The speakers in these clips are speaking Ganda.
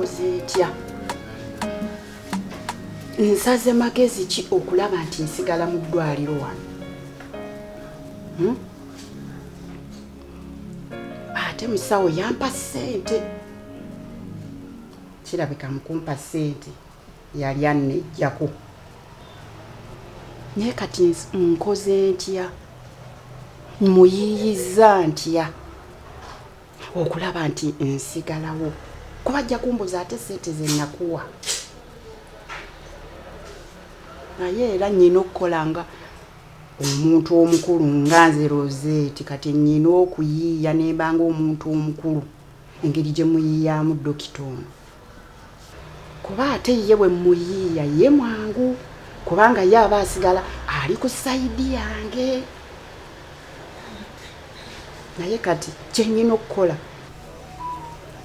nkoze etya nsaze magezi ki okulaba nti nsigala mu ddwaliro wano ate musawo yampa ssente kirabika mukumpa ssente yali annejjako naye kati nkoze ntya muyiyiza ntya okulaba nti nsigalawo kuba ajja kumbuza ate ssente ze nakuwa naye era nnyina okukola nga omuntu omukulu nga nze Rosette kati nnyina okuyiiya nemba ng'omuntu omukulu engeri gye muyiiyaamu dokita ono kuba ate ye bwe muyiiya ye mwangu kubanga ye aba asigala ali ku sayidi yange naye kati kye nnyina okukola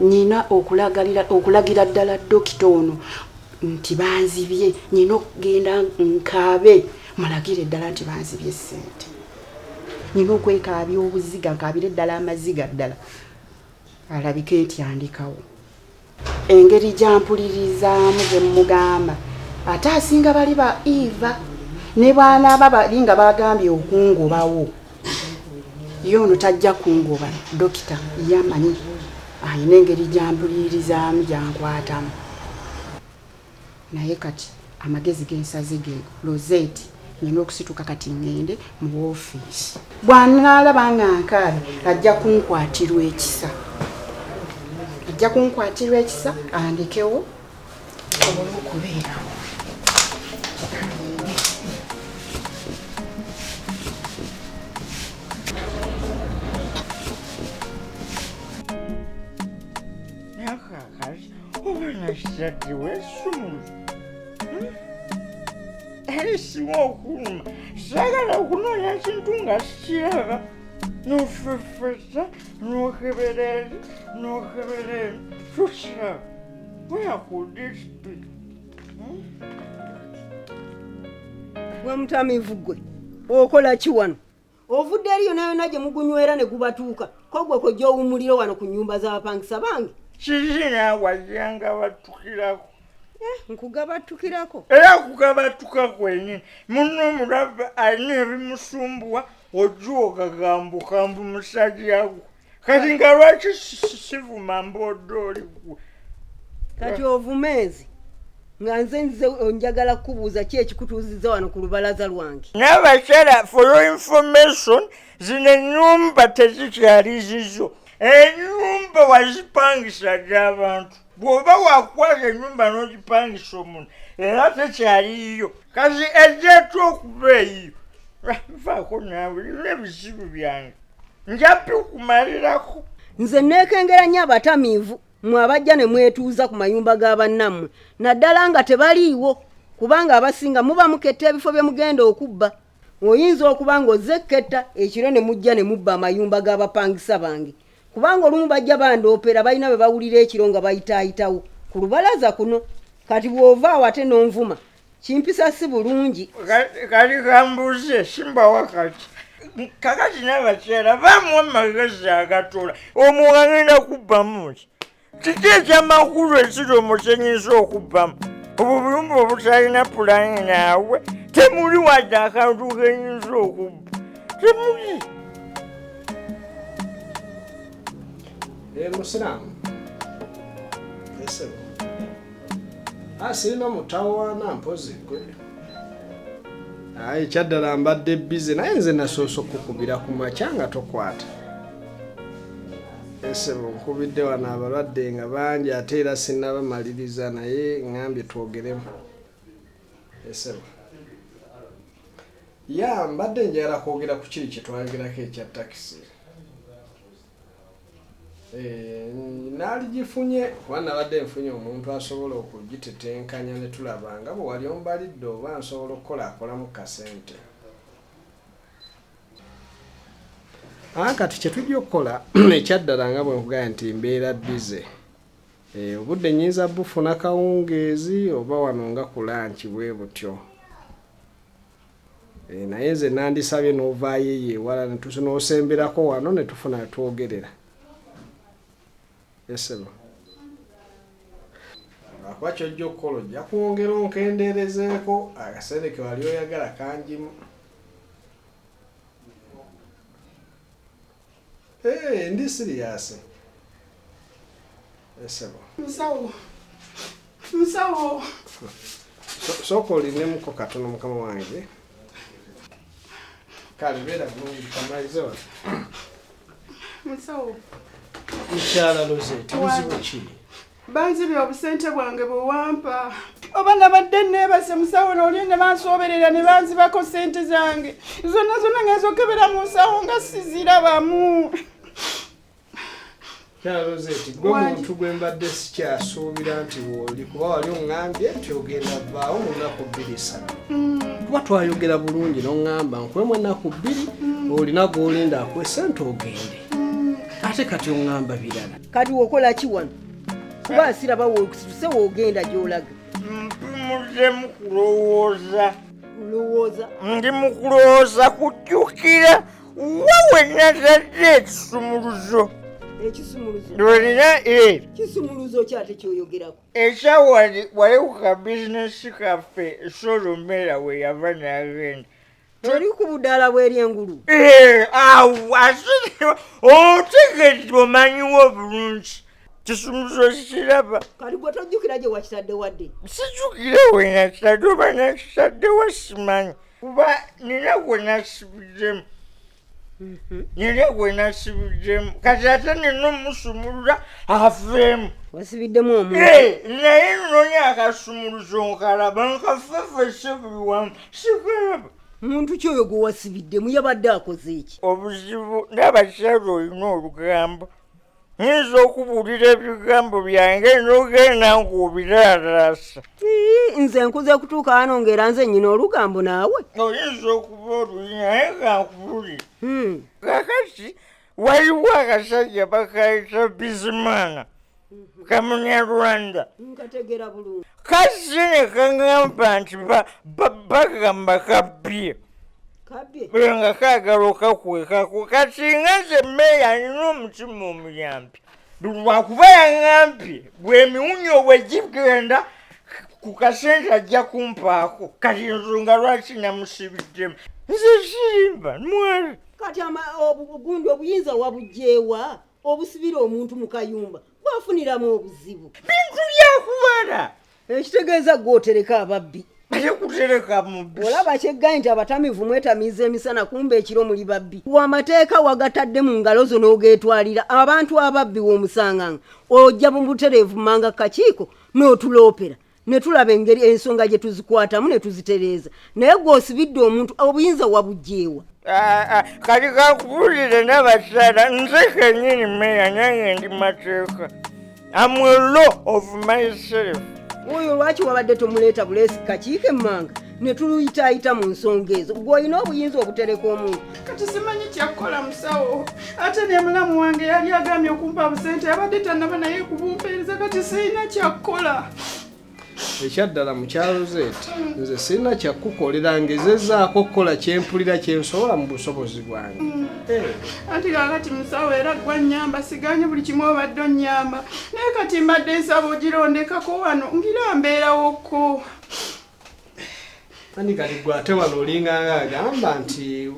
nnyina okulagira ddala dokita ono nti banzibye nnyina okugenda nkaabe mulagire ddala nti banzibye ssente nnyina okwekaabya obuziga nkaabire ddala amaziga ddala alabike nti andikawo engeri gyampulirizaamu gye mugamba ate asinga bali ba Eva ne bwanaaba bali nga bagambye okungobawo ye ono tajja kungoba dokita yamanyi ayina engeri gyampulirizaamu gyankwatamu naye kati amagezi gensaze ge Rosette nina okusituka kati ngende mu woofiisi bw'anaalaba nga nkaabe ajja kunkwatirwa ekisa andekewo obula okubeerawo nakakati oba nakitadde weesumuluza erisiwa okuluma sagala okunoonya kintu nga sikiraba nofefeta nokebereri tukiraba weyakudispi gwe mutamiivu gwe okola ki wano ovudde eriyo nayona gye mugunywera ne gubatuuka kogwe kojja owumuliro wano ku nnyumba z'abapangisa bange kizina wajjanga batukirako nkugabatukirako era kugabatuka kwenyini muno omulaba alina ebimusumbuwa ojja okagambukambu musajja gwe kati nga lwaki sivuma mbodde oli gwe kati ovumeezi nga nze onjagala kukubuuza ki ekikutuuzizza wano ku lubalaza lwange n'abakyala for your information zino ennyumba tezikyali zizo ennyumba wazipangisa gy'abantu bw'oba wakwata ennyumba n'ogipangisa omuntu era tekyaliyo kati ejjeetwa okuba eyiyo nfaako naawe lina ebizibu byange nja bikumalirako nze neekengera nnyo abatamiivu mwe abajja ne mwetuuza ku mayumba g'abannammwe naddala nga tebaliiwo kubanga abasinga muba muketta ebifo bye mugenda okubba oyinza okuba ng'ozze ketta ekiro ne mujja ne mubba amayumba g'abapangisa bange kubanga olumu bajja bandoopera balina bwe bawulira ekiro nga bayitaayitawo ku lubalaza kuno kati bw'ovaawo ate n'onvuma kimpisa si bulungi kati kambuuze simbawa kati kakati n'abakyala bamuwa amagezi agatola omuntu agenda kubbamu ki kiki ekyamakulu ekiri omusenyiza okubbamu obwo bulumba obutalina pulaani naawe temuli wadde akantu kenyinza okubba temuli musiraamu esebo sirina mutawaana mpozi gwe ayi kyaddala mbadde bize naye nze nasoose okukubira ku makya nga tokwata esebo nkubidde wano abalwadde nga bangi ate era sinnabamaliriza naye ngambye twogeremu esebo ya mbadde njagala kwogera ku kiri kyetwagerako ekya takisi naaligifunye kuba nabadde nfunye omuntu asobola okugitetenkanya ne tulaba nga bwe wali ombalidde oba nsobola okukolakolamu kasente kati kyetujja okukola ekyaddala nga bwe nkugaya nti mbeera bize obudde nnyinza bufuna kawungeezi oba wano nga ku lanki bwe butyo naye nze nandisabye n'ovaayo eyo ewala n'osemberako wano ne tufuna twogerera esebo akuba kyojja okukola ojja kwongera onkendeerezeeko akasente ke wali oyagala kangimu. Ndi siriyasi. Esebo. Musawo. Sooka olinemuko katono mukama wange. Kale beera bulungi kamalize wano. Musawo. Mukyala Lozette, buzibu ki? Banzibye obusente bwange bwe wampa. Oba nabadde neebase musawo n'oli ne bansooberera ne banzibako ssente zange. Zonna ngenza okebera mu nsawo nga sizirabamu. Mukyala Lozette, gwe muntu gwe mbadde sikyasuubira nti wooli kuba wali oŋŋambye nti ogenda vaawo mu nnaku 2-3. Kuba twayogera bulungi n'oŋŋamba nkwemu ennaku 2 olina gw'olinda akuwe ssente ogende. Ate kati oŋŋamba birala. Kati wokola ki wano? Kuba siraba wookisituse woogenda gy'olaga. Mpumudde mu kulowooza. Olowooza? Ndi mu kulowooza kujjukira wawe natadde ekisumuluzo. Ekisumuluzo? Olina kisumuluzo ki ate kyoyogerako? ekyawali ku ka bizinesi kaffe esolomera we yava n'agenda. Teri ku budaala bw'eryengulu? Otegedde omanyiwo bulungi. Kisumuluzo kiraba. Kati gwe tojjukira gye wakitadde wadde? Sijjukira we nakitadde oba nakitadde wa simanyi. Kuba nina gwe nasibiddemu. Kati ate nina omusumulula aveemu. Wasibiddemu omuntu? Naye nonya akasumuluzo nkalaba nkafefese buli wamu sikalaba. Muntu ki oyo gwe wasibiddemu yabadde akoze eki? Obuzibu n'abakyala olina olugambo. Nyinza okubuulira ebigambo byange n'ogenda ng'obiraalaasa. Nze nkuze kutuuka wano ng'era nze nnyina olugambo naawe? Oyinza okuba olulina naye gankubulire. Kakati waliwo akasajja bakayita Bizimana Kamunyarwanda. Nkategeera bulungi. Kazze ne kaŋŋamba nti bagamba kabbye. Kabbye? Nga kaagala okakwekako. Kati nga nze mmeeya nina omutima omuyambi. Lwakuba yaŋŋambye bw'emiwunyo bwe gigenda ku kasente ajja kumpaako. Kati ensonga lwaki namusibiddemu. Nze sirimba mwali. Kati obugundi obuyinza wabuggyeewa obusibira omuntu mu kayumba bwafuniramu obuzibu? Bintu byakubala. Ekitegeeza gw'otereka ababbi. Ate kutereka mubbi. Olaba kyeggayi nti abatamivu mwetamiiza emisana kumbe ekiro muli babbi. Wamateeka wagatadde mu ngalo zo n'ogeetwalira abantu ababbi w'omusanganga ojja mu butereevu manga kakiiko n'otuloopera ne tulaba engeri ensonga gye tuzikwatamu ne tuzitereeza. Naye gw'osibidde omuntu obuyinza wabuggyeewa. Kati kankubulire n'abakyala nze kennyini mmeeya nange ndi mateeka. I'm a law of myself. Oyo lwaki wabadde tomuleeta buleesi kakiiko emmanga ne tuluyitaayita mu nsonga ezo? Gw'olina obuyinza obutereka omuntu. Kati simanyi kyakkola musawo. Ate ne mulamu wange yali agambye okumpa busente abadde tannaba naye kubumpeereza kati sirina kyakkola. Ekyaddala mukyala Lozette, nze sirina kyakukolera ngezezzaako okukola kyempulira kyensobola mu busobozi bwange. Anti kaakati musawo era gwa nnyamba siganye buli kimu obadde onnyamba. Naye kati mbadde nsaba ogirondekako wano ngira mbeerawoko. Ani kati gwe ate wano olinganga agamba nti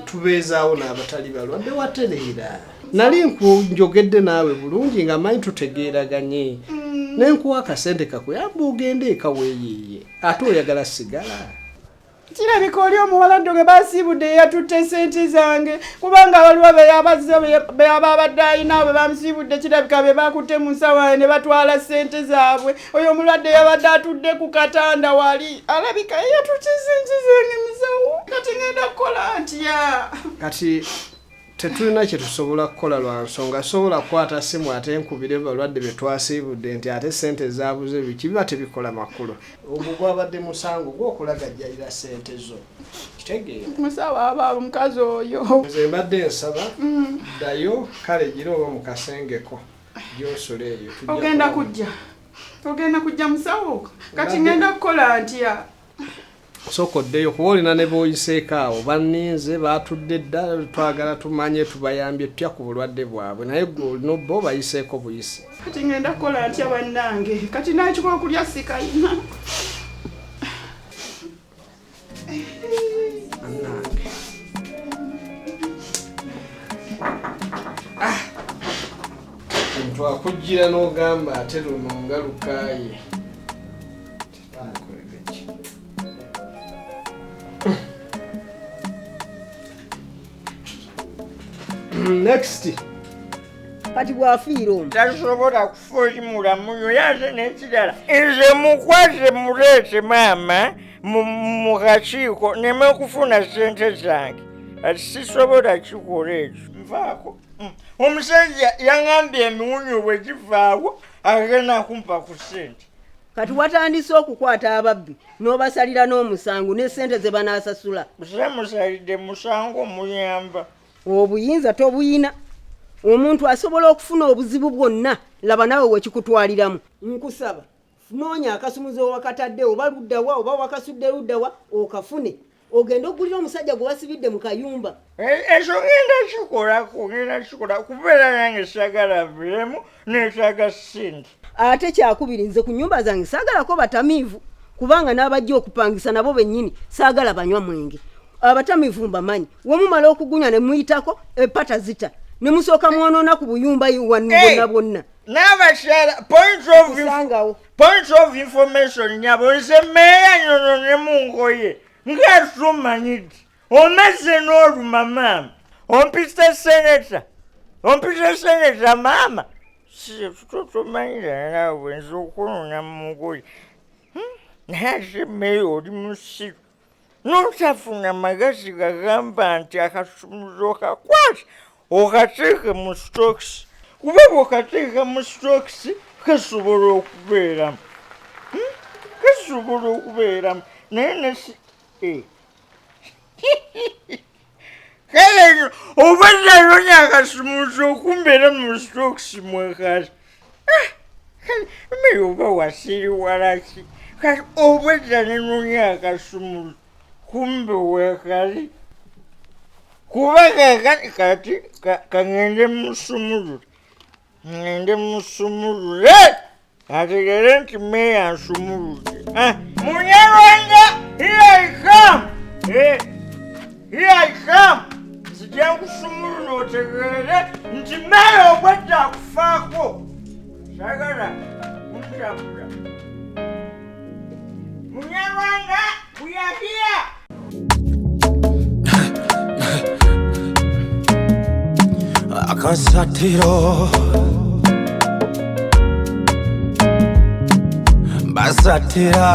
tubeezaawo n'abatali balwadde watereera. Nali nkunjogedde naawe bulungi nga manyi tutegeeraganye. Nenkuwa akasente kakuyamba ogende eka weeyiiye. Ate oyagala sigala? Kirabika oli omuwala Ddonge baasiibudde yatutte ssente zange kubanga waliwo beaba abadde ayina bwe bamusiibudde kirabika be bakutte mu nsawo ne batwala ssente zaabwe. Oyo omulwadde yabadde atudde ku katanda wali alabika yatutte ssente zange musawo. Kati ngenda kukola ntya? Kati tetulina kye tusobola kukola lwa nsonga sobola kukwata simu ate nkubire balwadde be twasiibudde nti ate ssente zaabuze biki biba tebikola makulu. Ogwo gwabadde musango gw'okulagajjalira ssente zo. Kitegeera? Musawo aba omukazi oyo. Nze mbadde nsaba ddayo kale gira oba mu kasengeko gy'osula eyo. Ogenda kujja musawo? Kati ngenda kukola ntya? sokoddeyo kuba olina ne booyiseeko awo banninze baatudde dda twagala tumanye tubayambye ppya ku bulwadde bwabwe naye gwe olina obba obayiseeko buyise kati ngenda kukola ntya bannange kati nakikola okulya sikayina annange twakujjira n'ogamba ate luno nga lukaaye next kati bwafiira omu tasobola kufa oli mulamuyo yate n'ekirala nze mukwate muleete maama mu kakiiko neme okufuna sente zange ati sisobola kikola ekyo nvaako omusajja yaŋambye emiwunyo bwe givaawo agenda kumpa ku sente kati watandise okukwata ababbi n'obasalira n'omusango ne sente ze banaasasula semusalidde musango omuyamba obuyinza tobuyina omuntu asobola okufuna obuzibu bwonna laba nawe wekikutwaliramu nkusaba noonya akasumuzi owakatadde oba luddawa oba wakasudde luddawa okafune ogenda okugulira omusajja gwe basibidde mu kayumba ekyo ngenda kikola kubeera nange saagala bulemu neetaaga sente ate kyakubiri nze ku nnyumba zange saagalako batamiivu kubanga n'abajja okupangisa nabo bennyini saagala banywa mwenge abatamiivu mbamanyi wemumala okugunya ne muyitako epata zita ne musooka mwonoona ku buyumba wanu bonna bonna n'abakyala point of information nyabo nze meeya nyono ne mungoye ng'atumanyidde omazze n'oluma maama ompisa seneta maama totomanyira nawe bwenza okunona mu mugoye naye ate meeya oli musiru n'otafuna magezi gagamba nti akasumuzi okakwata okateeke mu stokisi kuba bw'okateeka mu stokisi kasobola okubeeramu naye nesi kale nyo obadde nonya akasumuzi okumbeera mu stokisi mwekati meyo oba wasiriwalaki kati obadde nenonya akasumuzi kumbe wekali kuba kati kangende musumulule ategere nti meeya nsumuludde munyarwanda here I come nzija nkusumulula otegere nti meeya obwadde akufaako sagala kuntabula munyarwanda we are here. Akasatiro basatira